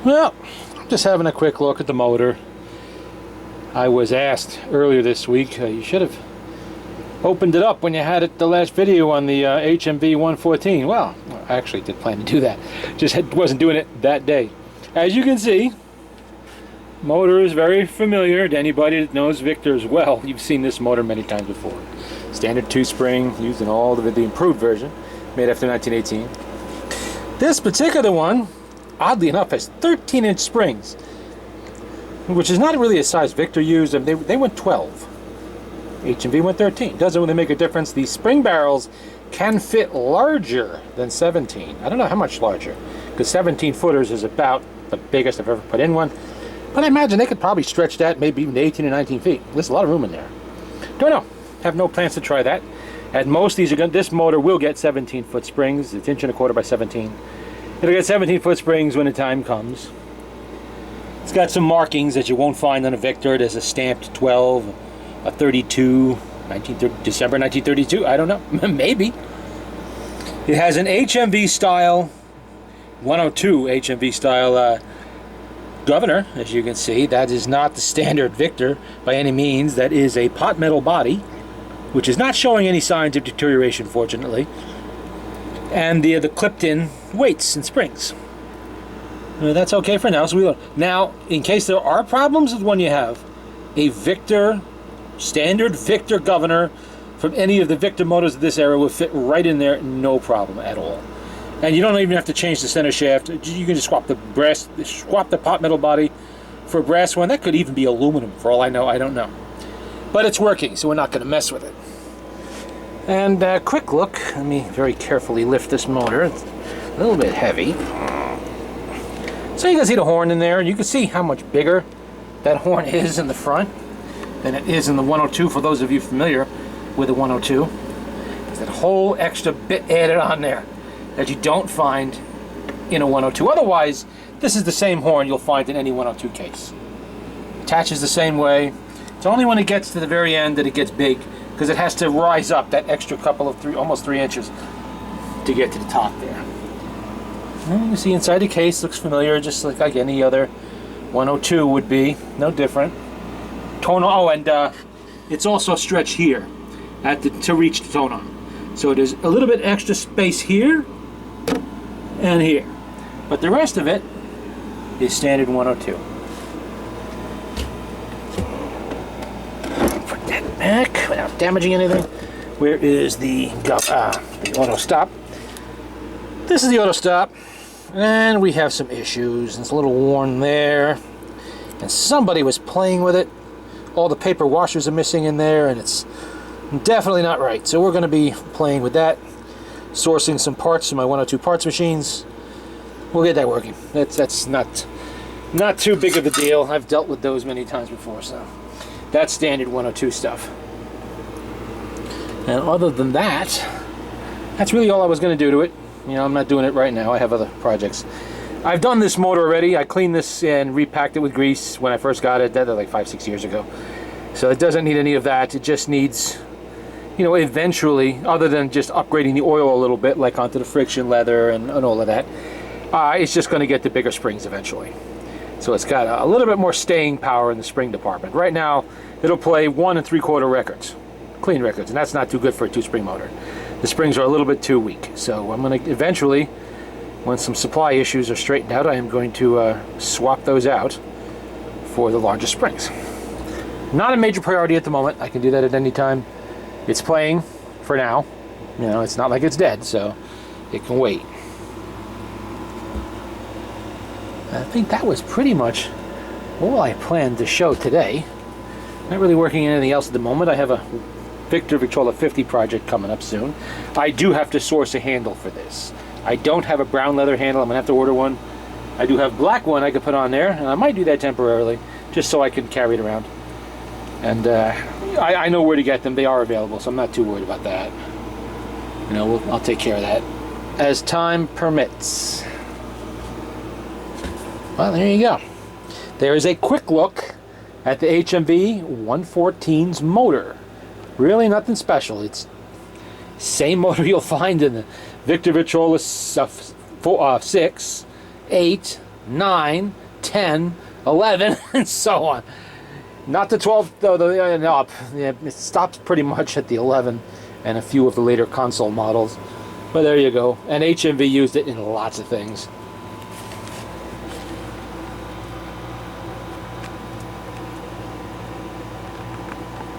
Well, just having a quick look at the motor. I was asked earlier this week, you should have opened it up when you had the last video on the HMV-114. Well, I actually did plan to do that. Just wasn't doing it that day. As you can see, motor is very familiar to anybody that knows Victor's well. You've seen this motor many times before. Standard 2-spring, used in all the improved version, made after 1918. This particular one, oddly enough, has 13-inch springs, which is not really a size Victor used. They went 12. HMV went 13. Doesn't really make a difference. These spring barrels can fit larger than 17. I don't know how much larger, because 17 footers is about the biggest I've ever put in one. But I imagine they could probably stretch that maybe even to 18 or 19 feet. There's a lot of room in there. Don't know. Have no plans to try that. At most, this motor will get 17-foot springs. It's 1 1/4 by 17. It'll get 17-foot springs when the time comes. It's got some markings that you won't find on a Victor. There's a stamped 12, a 32, December 1932. I don't know. Maybe. It has an HMV style, 102 HMV style governor, as you can see. That is not the standard Victor by any means. That is a pot metal body, which is not showing any signs of deterioration, fortunately. And the clipped-in weights and springs. That's okay for now. Now, in case there are problems with one you have, a Victor, standard Victor governor from any of the Victor motors of this era will fit right in there, no problem at all. And you don't even have to change the center shaft. You can just swap the pot metal body for a brass one. That could even be aluminum, for all I know. I don't know. But it's working, so we're not going to mess with it. And quick look. Let me very carefully lift this motor. It's a little bit heavy. So you can see the horn in there, and you can see how much bigger that horn is in the front than it is in the 102, for those of you familiar with the 102. There's that whole extra bit added on there that you don't find in a 102. Otherwise, this is the same horn you'll find in any 102 case. Attaches the same way. It's only when it gets to the very end that it gets big, because it has to rise up that extra couple of almost 3 inches to get to the top there. And you see inside the case, looks familiar, just like any other 102 would be. No different. Tonal, and it's also stretched here to reach the tone arm. So there's a little bit extra space here and here. But the rest of it is standard 102. Put that back without damaging anything. Where is the auto stop? This is the auto stop. And we have some issues. It's a little worn there. And somebody was playing with it. All the paper washers are missing in there, and it's definitely not right. So we're going to be playing with that, sourcing some parts from my 102 parts machines. We'll get that working. That's not too big of a deal. I've dealt with those many times before, so that's standard 102 stuff. And other than that, that's really all I was going to do to it. I'm not doing it right now. I have other projects. I've done this motor already. I cleaned this and repacked it with grease when I first got it. That was like 5-6 years ago. So it doesn't need any of that. It just needs, eventually, other than just upgrading the oil a little bit, like onto the friction leather and all of that, it's just going to get the bigger springs eventually. So it's got a little bit more staying power in the spring department. Right now, it'll play 1 3/4 records, clean records, and that's not too good for a 2-spring motor. The springs are a little bit too weak. So I'm going to eventually, when some supply issues are straightened out, I am going to swap those out for the larger springs. Not a major priority at the moment. I can do that at any time. It's playing for now. It's not like it's dead, so it can wait. I think that was pretty much all I planned to show today. Not really working on anything else at the moment. I have a Victrola 50 project coming up soon. I do have to source a handle for this. I don't have a brown leather handle. I'm going to have to order one. I do have a black one I could put on there, and I might do that temporarily, just so I can carry it around. And I know where to get them. They are available, so I'm not too worried about that. I'll take care of that as time permits. Well, there you go. There is a quick look at the HMV-114's motor. Really nothing special. It's same motor you'll find in the Victor Victrola 6, 8, 9, 10, 11, and so on. Not the 12, though, no, yeah, it stops pretty much at the 11 and a few of the later console models. But there you go. And HMV used it in lots of things.